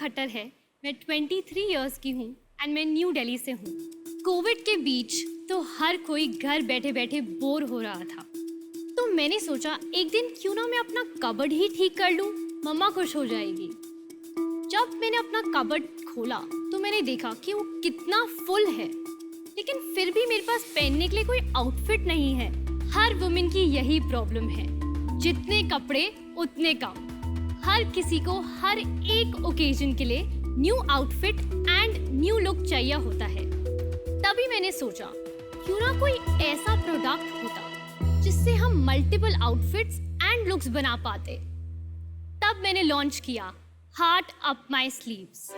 खट्टर है। मैं 23 इयर्स की हूँ एंड मैं न्यू दिल्ली से हूँ। कोविड के बीच तो हर कोई घर बैठे बैठे बोर हो रहा था, तो मैंने सोचा एक दिन क्यों ना मैं अपना कबर्ड ही ठीक कर लूँ, मम्मा खुश हो जाएगी। जब मैंने अपना कबर्ड खोला तो मैंने देखा कि वो कितना फुल है, लेकिन फिर भी मेरे पास पहनने के लिए कोई आउटफिट नहीं है। हर वुमेन की यही प्रॉब्लम है, जितने कपड़े उतने कम। हर किसी को हर एक ओकेजन के लिए new outfit and new look चाहिए होता है। तभी मैंने सोचा क्यों ना कोई ऐसा प्रोडक्ट होता जिससे हम मल्टीपल आउटफिट्स एंड लुक्स बना पाते। तब मैंने लॉन्च किया हार्ट अप माई स्लीव्स।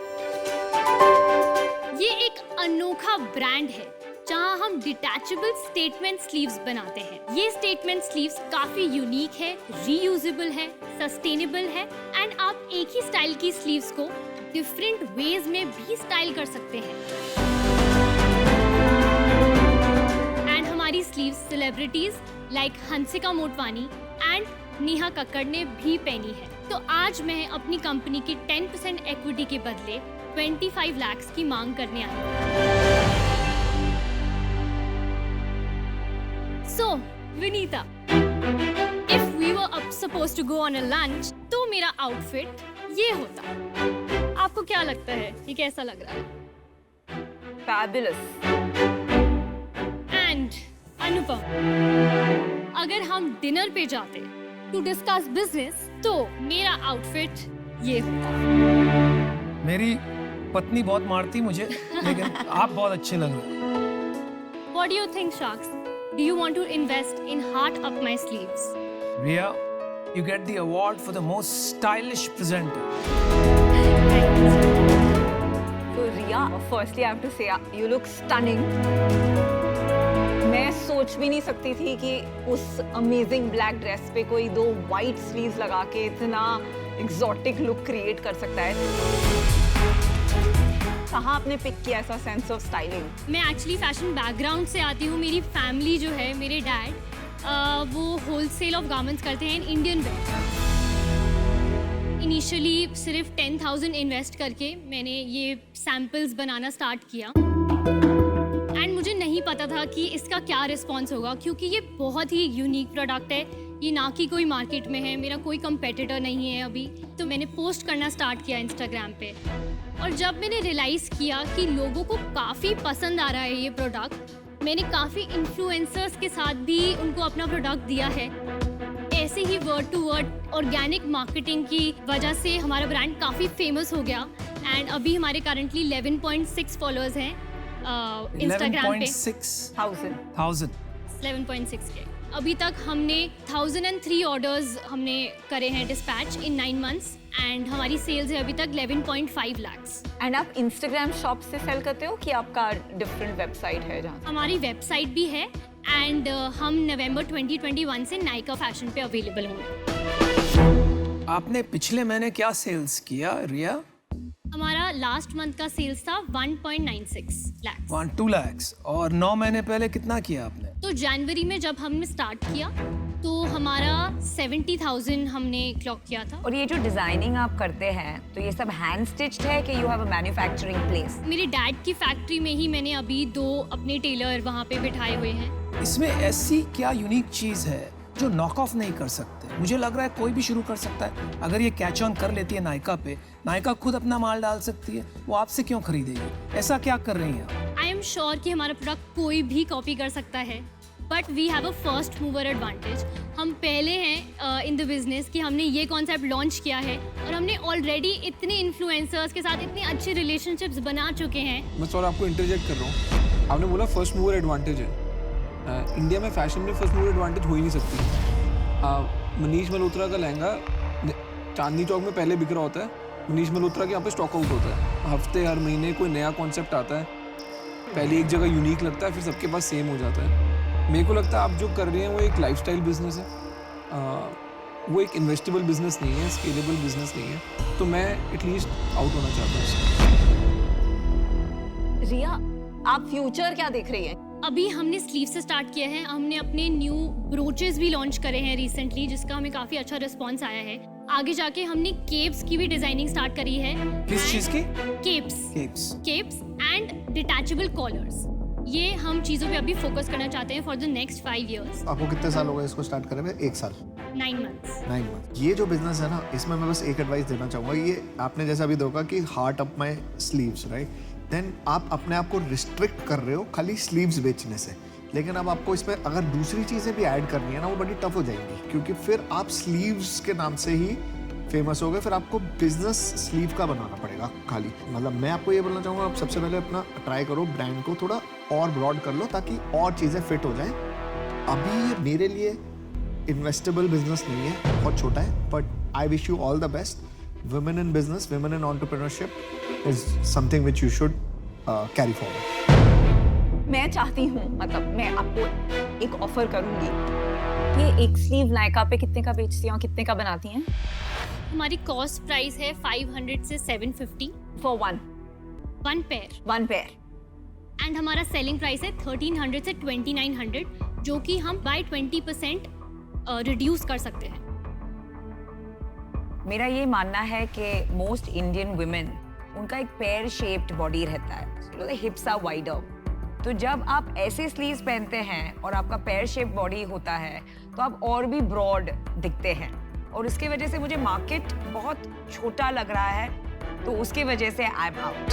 ये एक अनोखा ब्रांड है जहां हम डिटैचेबल स्टेटमेंट स्लीव्स बनाते हैं। ये स्टेटमेंट स्लीव्स काफी यूनिक है, रीयूजेबल है, सस्टेनेबल है एंड आप एक ही स्टाइल की स्लीव्स को डिफरेंट वेज में भी स्टाइल कर सकते हैं। एंड हमारी sleeves celebrities like Hansika Motwani and Neha Kakkar ने भी पहनी है। तो आज मैं अपनी कंपनी की 10% इक्विटी के बदले 25 लाख की मांग करने आई हूँ। So, Vinita, if we were supposed to go on a lunch, तो मेरा आउटफिट ये होता। आपको क्या लगता है ये कैसा लग रहा है? Fabulous. And अनुपम, अगर हम डिनर पे जाते to discuss business, तो मेरा आउटफिट ये होता। मेरी पत्नी बहुत मारती मुझे, लेकिन आप बहुत अच्छे लग रहे हो। What do you think, Sharks? Do you want to invest in Heart Up My Sleeves? Riya, you get the award for the most stylish presenter. So Riya, firstly I have to say you look stunning. मैं सोच भी नहीं सकती थी कि उस amazing black dress पे कोई 2 वाइट स्लीव्स लगा के इतना एक्सोटिक लुक क्रिएट कर सकता है। कहाँ आपने पिक किया ऐसा सेंस ऑफ स्टाइलिंग? मैं एक्चुअली फैशन बैकग्राउंड से आती हूँ। मेरी फैमिली जो है, मेरे डैड वो होलसेल ऑफ गारमेंट्स करते हैं इन इंडियन वेयर। इनिशियली सिर्फ 10,000 इन्वेस्ट करके मैंने ये सैम्पल्स बनाना स्टार्ट किया एंड मुझे नहीं पता था कि इसका क्या रिस्पॉन्स होगा, क्योंकि ये बहुत ही यूनिक प्रोडक्ट है। ये ना कि कोई मार्केट में है, मेरा कोई कंपेटिटर नहीं है अभी। तो मैंने पोस्ट करना स्टार्ट किया इंस्टाग्राम पे, और जब मैंने रियलाइज़ किया कि लोगों को काफ़ी पसंद आ रहा है ये प्रोडक्ट, मैंने काफ़ी इन्फ्लुएंसर्स के साथ भी उनको अपना प्रोडक्ट दिया है। ऐसे ही word to word organic marketing की वजह से हमारा ब्रांड काफ़ी फेमस हो गया एंड अभी हमारे करंटली 11.6 फॉलोअर्स हैं इंस्टाग्राम पे। 11.6 11.6 के। अभी तक हमने 1003 ऑर्डर्स हमने करे हैं डिस्पैच इन 9 मंथ्स एंड हमारी सेल्स है अभी तक 11.5 लाख्स। एंड आप इंस्टाग्राम शॉप से सेल करते हो कि आपका डिफरेंट वेबसाइट है जहाँ? हमारी वेबसाइट भी है एंड हम नवंबर 2021 से नायका फैशन पे अवेलेबल होंगे। आपने पिछले महीने क्या सेल्स किया रिया? हमारा लास्ट मंथ का सेल्स था 1.96 लाख। 1-2 lakhs। और 9 महीने पहले कितना किया आपने? तो जनवरी में जब हमने स्टार्ट किया तो हमारा 70,000 हमने क्लॉक किया था। और ये जो डिजाइनिंग आप करते हैं तो ये सब हैंड स्टिच्ड है कि you have a manufacturing place? मेरे डैड की फैक्ट्री में ही मैंने अभी 2 अपने टेलर वहाँ पे बिठाए हुए हैं। इसमें ऐसी क्या यूनिक चीज है जो नॉक ऑफ नहीं कर सकते? मुझे लग रहा है कोई भी शुरू कर सकता है। अगर ये कैच ऑन कर लेती है नायका पे, नायका खुद अपना माल डाल सकती है, वो आपसे क्यों खरीदेगी? ऐसा क्या कर रही हैं आप? आई एम श्योर कि हमारा प्रोडक्ट कोई भी कॉपी कर सकता है, but we have a first mover advantage. हम पहले हैं इन द बिजनेस कि हमने ये कॉन्सेप्ट लॉन्च किया है और हमने ऑलरेडी इतने इन्फ्लुएंसर्स के साथ इतने अच्छे रिलेशनशिप्स बना चुके हैं। मैं सॉरी आपको इंटरजेक्ट कर रहा हूँ। आपने बोला फर्स्ट मूवर एडवांटेज है। इंडिया में फैशन में फर्स्ट मूवर एडवांटेज हो ही नहीं सकती। मनीष मल्होत्रा का लहंगा चांदनी चौक में पहले बिक रहा होता है, मनीष मल्होत्रा के यहाँ पे स्टॉक आउट होता है। हफ्ते हर महीने कोई नया कॉन्सेप्ट आता है, पहले एक जगह यूनिक लगता है, फिर सबके पास सेम हो जाता है। मेरे को लगता है आप जो कर रहे हैं वो एक लाइफस्टाइल बिजनेस है, वो एक इन्वेस्टेबल बिजनेस नहीं है, स्केलेबल बिजनेस नहीं है। तो मैं एटलीस्ट आउट होना चाहता हूँ। रिया, आप फ्यूचर क्या देख रही हैं? अभी हमने स्लीव से स्टार्ट किया है। हमने अपने न्यू ब्रोचेस भी लॉन्च करे हैं रिसेंटली, जिसका हमें काफ़ी अच्छा रिस्पॉन्स आया है। आगे जाके हमने केप्स की भी डिजाइनिंग स्टार्ट करी है। किस चीज की? Capes capes. And detachable collars. ये हम चीज़ों पे अभी फोकस करना चाहते हैं फॉर द नेक्स्ट 5 years। आपको कितने साल हो गए इसको स्टार्ट करे हुए? 1 साल, 9 months। 9 मंथ। ये जो बिजनेस है ना, इसमें मैं बस एक एडवाइस देना चाहूँगा। ये आपने जैसा अभी देखा कि heart up my sleeves, right? Then आप अपने आप को रिस्ट्रिक्ट कर रहे हो खाली स्लीव्स बेचने से। लेकिन अब आपको इसमें अगर दूसरी चीज़ें भी ऐड करनी है ना, वो बड़ी टफ हो जाएंगी, क्योंकि फिर आप स्लीव्स के नाम से ही फेमस हो गए। फिर आपको बिजनेस स्लीव का बनाना पड़ेगा खाली। मतलब मैं आपको ये बोलना चाहूँगा, आप सबसे पहले अपना ट्राई करो, ब्रांड को थोड़ा और ब्रॉड कर लो ताकि और चीज़ें फिट हो जाएं। अभी ये मेरे लिए इन्वेस्टेबल बिजनेस नहीं है, बहुत छोटा है, but I wish you all the best. Women in business, women in entrepreneurship is something which you should carry forward. मैं चाहती हूँ, मतलब मैं आपको एक ऑफर करूंगी। ये एक स्लीव नायका पे कितने का बेचती हैं और कितने का बनाती हैं? हमारी कॉस्ट प्राइस है 500 से 750 for one one pair. And हमारा सेलिंग प्राइस है 1300 से 2900, जो कि हम बाय 20% रिड्यूस कर सकते हैं। मेरा ये मानना है कि मोस्ट इंडियन वुमेन, उनका एक पेयर शेप्ड बॉडी रहता है, हिप्स आर वाइडर। तो जब आप ऐसे स्लीव्स पहनते हैं और आपका पेयर शेप बॉडी होता है, तो आप और भी ब्रॉड दिखते हैं, और उसकी वजह से मुझे मार्केट बहुत छोटा लग रहा है, तो उसकी वजह से I am out.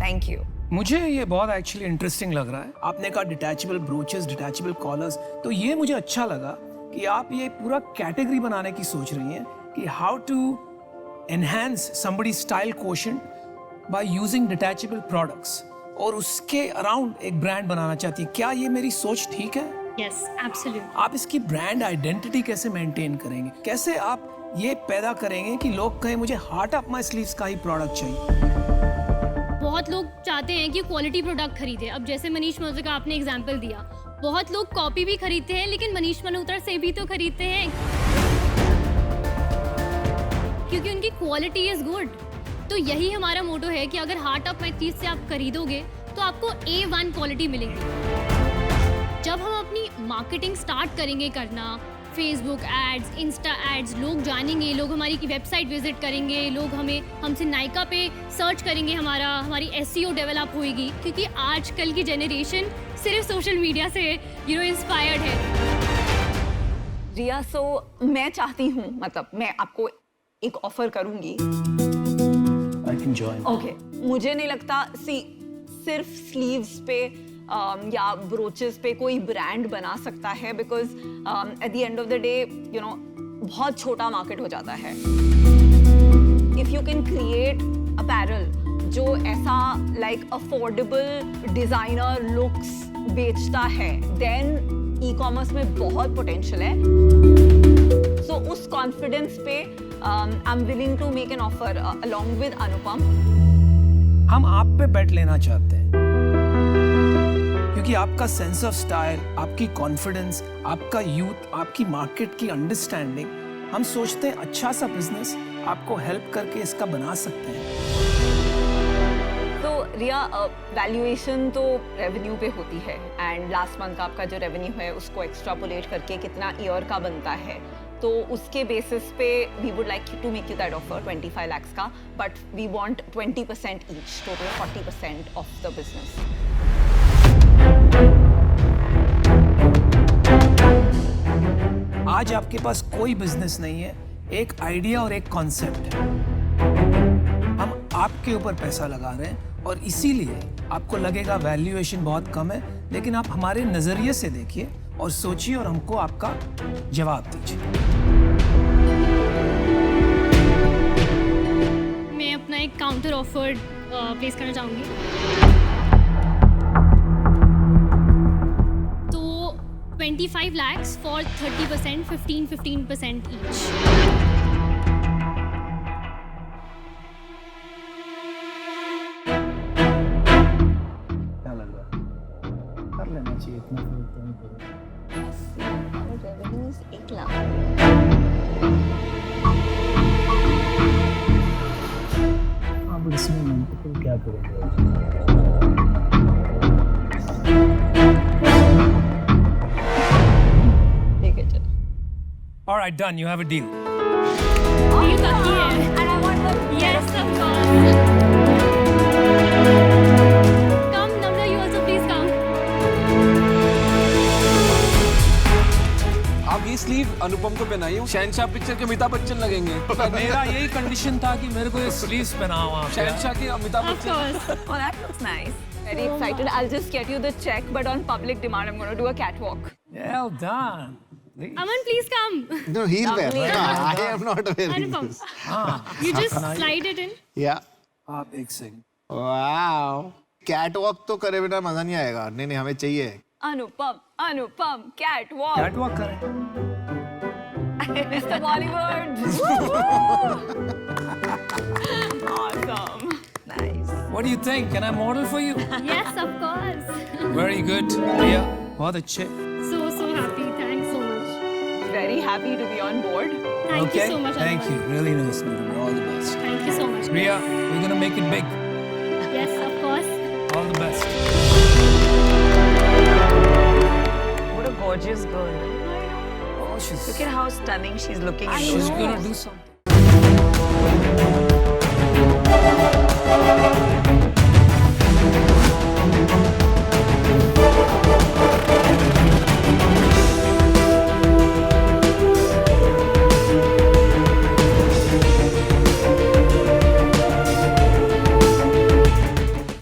Thank you. मुझे ये बहुत एक्चुअली इंटरेस्टिंग लग रहा है। आपने कहा डिटैचेबल ब्रोचेस, डिटैचेबल कॉलर्स, तो ये मुझे अच्छा लगा कि आप ये पूरा कैटेगरी बनाने की सोच रही हैं कि how to enhance somebody style quotient by using detachable products, और उसके अराउंड एक ब्रांड बनाना चाहती है। क्या ये मेरी सोच ठीक है? Yes, absolutely. आप इसकी ब्रांड आइडेंटिटी कैसे मेंटेन करेंगे? कैसे आप ये पैदा करेंगे कि लोग कहें मुझे हार्ट अप माय स्लीव्स का ही प्रोडक्ट चाहिए? बहुत लोग चाहते हैं कि क्वालिटी प्रोडक्ट खरीदे। अब जैसे मनीष मल्होत्रा का आपने एग्जांपल दिया, बहुत लोग कॉपी भी खरीदते हैं, लेकिन मनीष मल्होत्रा से भी तो खरीदते हैं क्योंकि उनकी क्वालिटी इज गुड। तो यही हमारा मोटो है कि अगर हार्ट अप माय चीज से आप खरीदोगे तो आपको A1 क्वालिटी मिलेगी। जब हम अपनी मार्केटिंग स्टार्ट करेंगे करना, फेसबुक एड्स, इंस्टा एड्स, लोग जानेंगे, लोग हमारी की विजिट करेंगे, लोग हमसे नायका पे सर्च करेंगे, हमारी SEO डेवलप होएगी, क्योंकि आजकल की जनरेशन सिर्फ सोशल मीडिया से इंस्पायर्ड है। रिया, सो मैं चाहती हूँ, मतलब मैं आपको एक ऑफर करूंगी। I can join. ओके, मुझे नहीं लगता सिर्फ स्लीव्स पे या ब्रोचेस पे कोई ब्रांड बना सकता है, because at the end of the day बहुत छोटा मार्केट हो जाता है। If you can create apparel जो ऐसा लाइक अफोर्डेबल डिजाइनर लुक्स बेचता है, देन ई कॉमर्स में बहुत पोटेंशियल है। सो उस कॉन्फिडेंस पे I am willing to make an offer along with Anupam. हम आप पे बेट लेना चाहते हैं क्योंकि आपका सेंस ऑफ स्टाइल, आपकी कॉन्फिडेंस, आपका यूथ, आपकी मार्केट की अंडरस्टैंडिंग, हम सोचते हैं अच्छा सा बिजनेस आपको हेल्प करके इसका बना सकते हैं। तो रिया, वैल्यूएशन तो रेवेन्यू पे होती है, एंड लास्ट मंथ का आपका जो रेवेन्यू है उसको एक्स्ट्रापोलेट करके कितना ईयर का बनता है, तो उसके बेसिस पे we would like to make you that offer 25 lakhs का, but we want 20% each, total 40% of the business. आज आपके पास कोई बिजनेस नहीं है, एक आइडिया और एक कॉन्सेप्ट है। हम आपके ऊपर पैसा लगा रहे हैं और इसीलिए आपको लगेगा वैल्यूएशन बहुत कम है, लेकिन आप हमारे नजरिए से देखिए और सोचिए और हमको आपका जवाब दीजिए। मैं अपना एक काउंटर ऑफर प्लेस करना चाहूँगी। तो 25 lakhs फॉर 30%, 15% ईच। क्या लग रहा है? कर लेना चाहिए इतना। Revenue is 1 lakh. हाँ, बट इसमें तो क्या करेंगे? ठीक है, चलो। All right, done. You have a deal. Deal बाकी है। And I want the Yes, of course. Come, Namra, you also please come. आप ये स्लीव अनुपम को पहनाइए, शहनशाह पिक्चर के अमिताभ बच्चन लगेंगे। मेरा यही कंडीशन था कि मेरे को ये स्लीव्स पहना वहाँ पे। शहनशाह के Amitabh Of Bachchan. course. Oh, that looks nice. Very excited. I'll just get you the check, but on public demand, I'm going to do a catwalk. Well done. Aman, please come. No, he'll wear. No, I am not wearing Anupam, this. you just slide it in. Yeah. आप एक second. Wow. Catwalk तो करे बिना मजा नहीं आएगा। नहीं नहीं हमें चाहिए। Anupam, Anupam, catwalk. कैटवॉक करें। Mr. Bollywood. Awesome. Nice. What do you think? Can I model for you? Yes, of course. Very good. भैया बहुत अच्छे। So happy. Thanks so much. Very happy to be on board. Thank you so much. Thank Anuman. you. Really nice meeting you. All the best. Thank you so much. Priya, we're gonna make it big. Yes, of course. All the best. What a gorgeous girl. Oh, she's Look at how stunning she's looking in she's those. gonna do something.